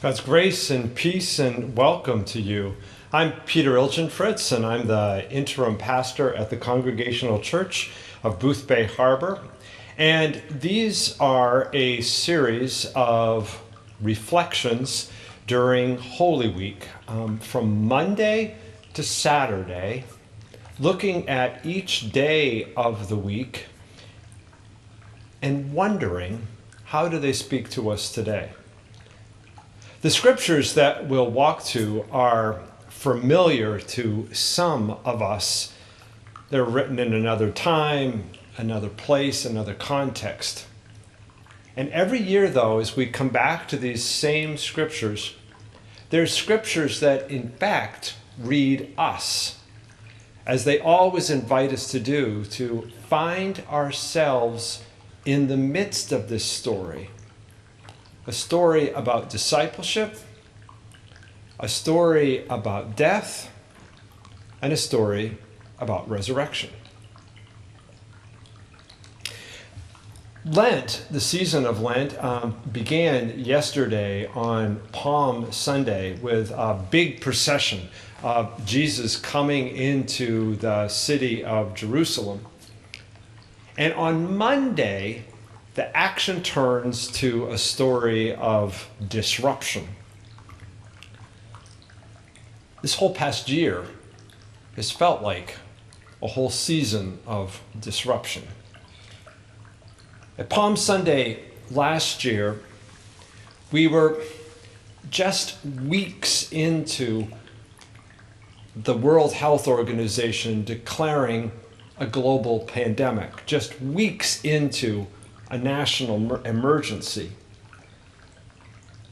God's grace and peace and welcome to you. I'm Peter Ilchenfritz, and I'm the interim pastor at the Congregational Church of Boothbay Harbor. And these are a series of reflections during Holy Week, from Monday to Saturday, looking at each day of the week and wondering, how do they speak to us today? The scriptures that we'll walk to are familiar to some of us. They're written in another time, another place, another context. And every year, though, as we come back to these same scriptures, there's scriptures that, in fact, read us, as they always invite us to do, to find ourselves in the midst of this story. A story about discipleship, a story about death, and a story about resurrection. Lent, the season of Lent, began yesterday on Palm Sunday with a big procession of Jesus coming into the city of Jerusalem. And on Monday, the action turns to a story of disruption. This whole past year has felt like a whole season of disruption. At Palm Sunday last year, we were just weeks into the World Health Organization declaring a global pandemic, just weeks into a national emergency.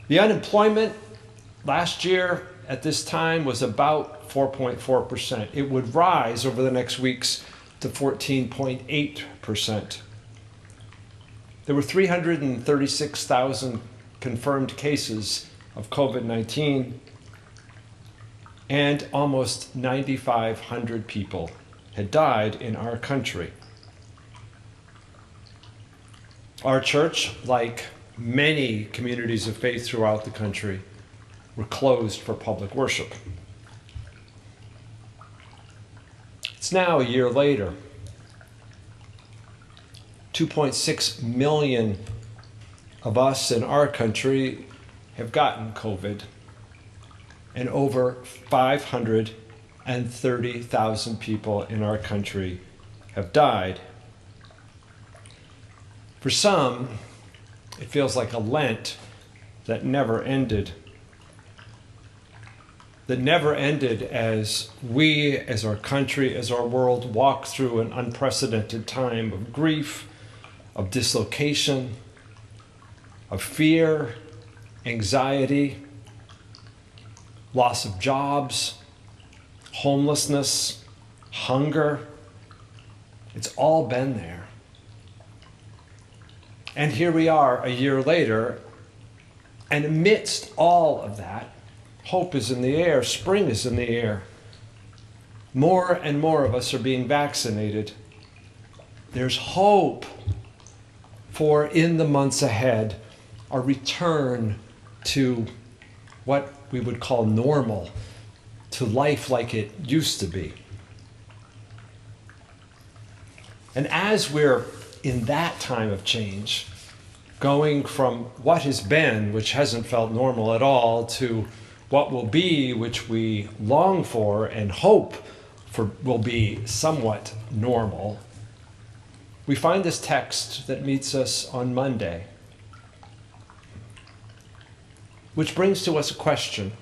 The unemployment last year at this time was about 4.4%. It would rise over the next weeks to 14.8%. There were 336,000 confirmed cases of COVID-19, and almost 9,500 people had died in our country. Our church, like many communities of faith throughout the country, were closed for public worship. It's now a year later. 2.6 million of us in our country have gotten COVID, and over 530,000 people in our country have died. For some, it feels like a Lent that never ended. That never ended as we, as our country, as our world, walk through an unprecedented time of grief, of dislocation, of fear, anxiety, loss of jobs, homelessness, hunger. It's all been there. And here we are a year later, and amidst all of that, hope is in the air, spring is in the air. More and more of us are being vaccinated. There's hope for, in the months ahead, a return to what we would call normal, to life like it used to be. And as we're in that time of change, going from what has been, which hasn't felt normal at all, to what will be, which we long for and hope for will be somewhat normal, we find this text that meets us on Monday, which brings to us a question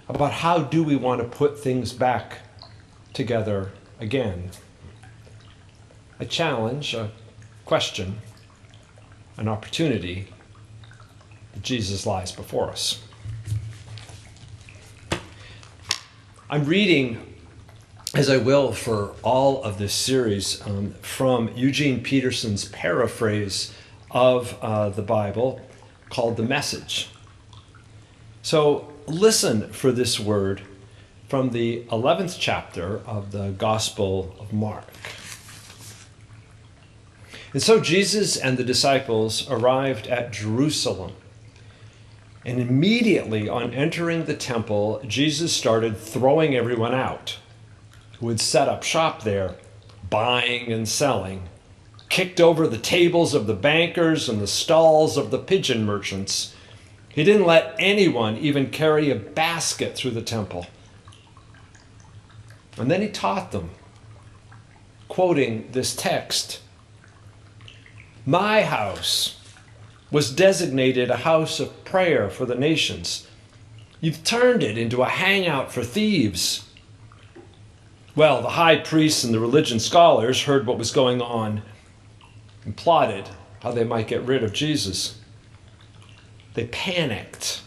about how do we want to put things back together again. A challenge, a question, an opportunity that Jesus lies before us. I'm reading, as I will for all of this series, from Eugene Peterson's paraphrase of the Bible called The Message. So listen for this word from the 11th chapter of the Gospel of Mark. And so Jesus and the disciples arrived at Jerusalem. And immediately on entering the temple, Jesus started throwing everyone out who had set up shop there, buying and selling, kicked over the tables of the bankers and the stalls of the pigeon merchants. He didn't let anyone even carry a basket through the temple. And then he taught them, quoting this text, "My house was designated a house of prayer for the nations. You've turned it into a hangout for thieves." Well, the high priests and the religion scholars heard what was going on and plotted how they might get rid of Jesus. They panicked,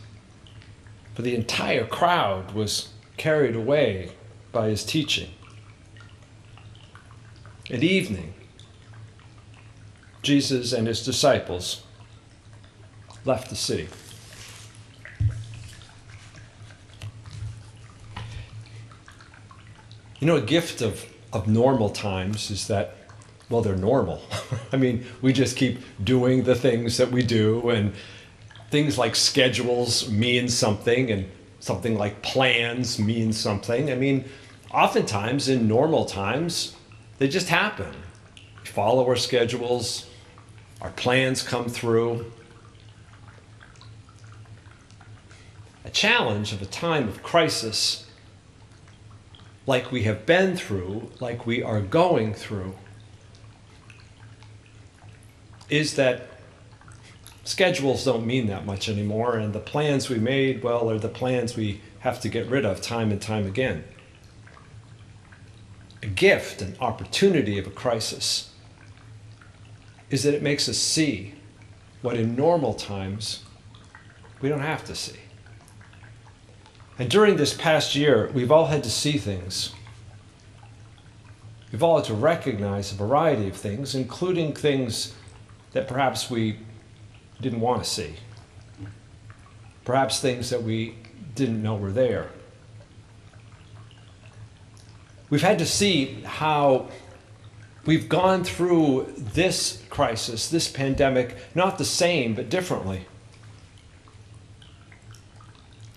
for the entire crowd was carried away by his teaching. At evening, Jesus and his disciples left the city. You know, a gift of normal times is that, well, they're normal. I mean, we just keep doing the things that we do, and things like schedules mean something, and something like plans mean something. I mean, oftentimes in normal times, they just happen. We follow our schedules, our plans come through. A challenge of a time of crisis, like we have been through, like we are going through, is that schedules don't mean that much anymore, and the plans we made, well, are the plans we have to get rid of time and time again. A gift, an opportunity of a crisis, is that it makes us see what in normal times we don't have to see. And during this past year, we've all had to see things. We've all had to recognize a variety of things, including things that perhaps we didn't want to see. Perhaps things that we didn't know were there. We've had to see how we've gone through this crisis, this pandemic, not the same, but differently.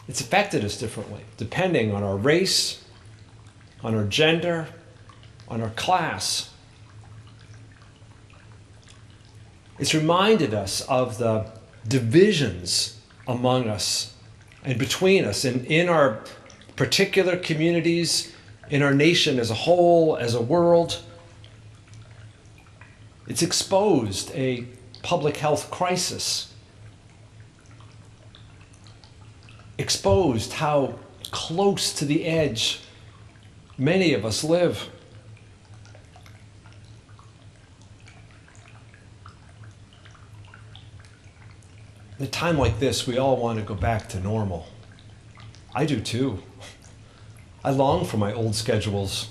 It's affected us differently, depending on our race, on our gender, on our class. It's reminded us of the divisions among us and between us and in our particular communities, in our nation as a whole, as a world. It's exposed a public health crisis. Exposed how close to the edge many of us live. At a time like this, we all want to go back to normal. I do too. I long for my old schedules,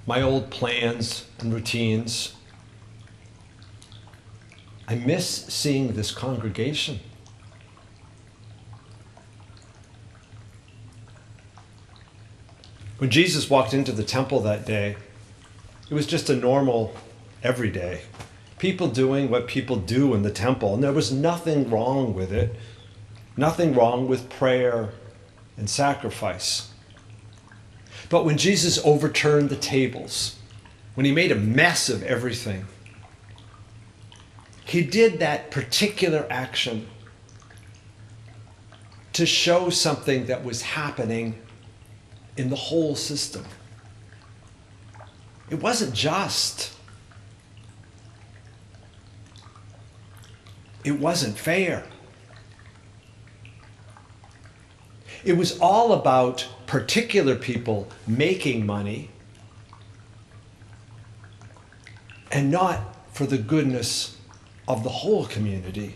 my old plans and routines. I miss seeing this congregation. When Jesus walked into the temple that day, it was just a normal, everyday. People doing what people do in the temple, and there was nothing wrong with it. Nothing wrong with prayer and sacrifice. But when Jesus overturned the tables, when he made a mess of everything, He did that particular action to show something that was happening in the whole system. It wasn't just. It wasn't fair. It was all about particular people making money and not for the goodness of the whole community.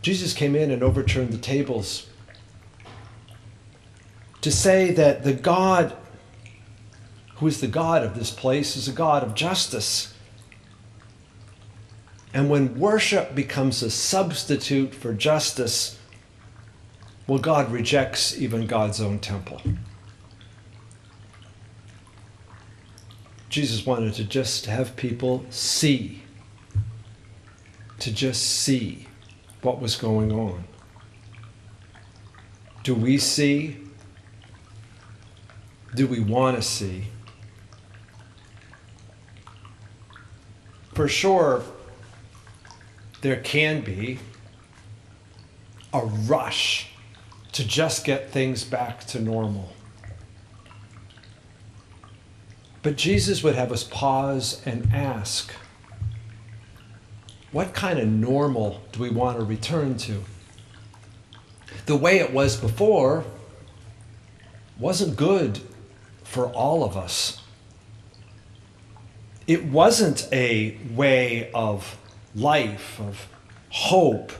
Jesus came in and overturned the tables to say that the God who is the God of this place is a God of justice. And when worship becomes a substitute for justice, well, God rejects even God's own temple. Jesus wanted to just have people see, to just see what was going on. Do we see? Do we want to see? For sure, there can be a rush to just get things back to normal. But Jesus would have us pause and ask, what kind of normal do we want to return to? The way it was before wasn't good for all of us. It wasn't a way of life, of hope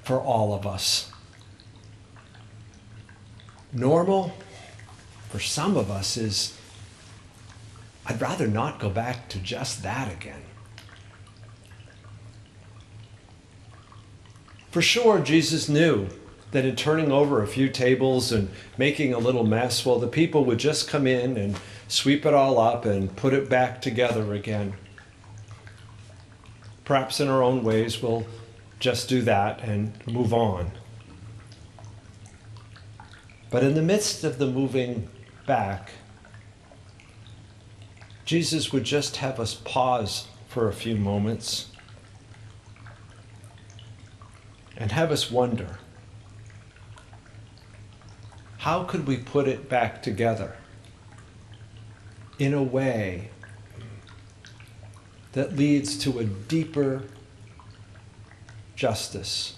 for all of us. Normal for some of us is, I'd rather not go back to just that again. For sure, Jesus knew that in turning over a few tables and making a little mess, well, the people would just come in and sweep it all up and put it back together again. Perhaps in our own ways, we'll just do that and move on. But in the midst of the moving back, Jesus would just have us pause for a few moments and have us wonder, how could we put it back together in a way that leads to a deeper justice,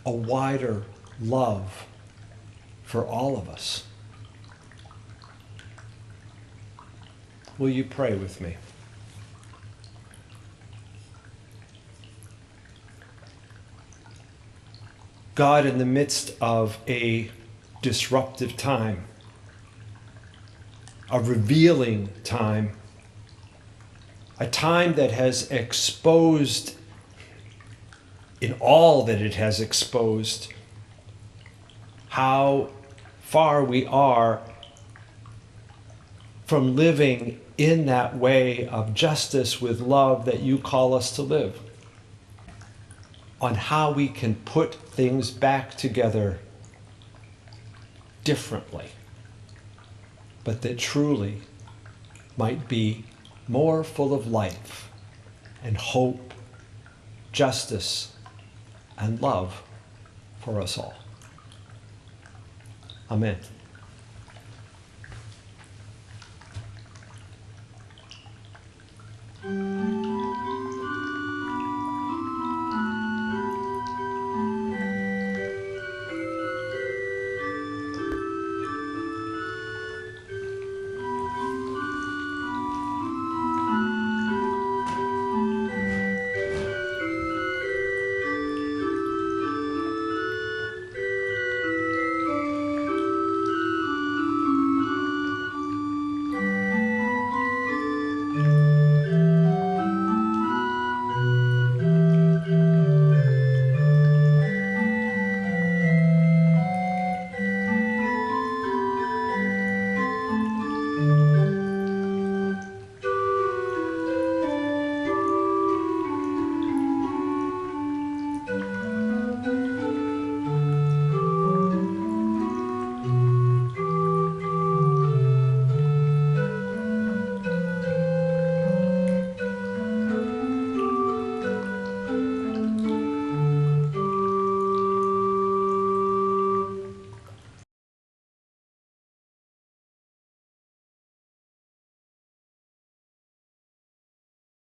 a wider love for all of us? Will you pray with me? God, in the midst of a disruptive time, a revealing time, a time that has exposed, in all that it has exposed, how far we are from living in that way of justice with love that you call us to live, on how we can put things back together differently, but that truly might be more full of life and hope, justice, and love for us all. Amen.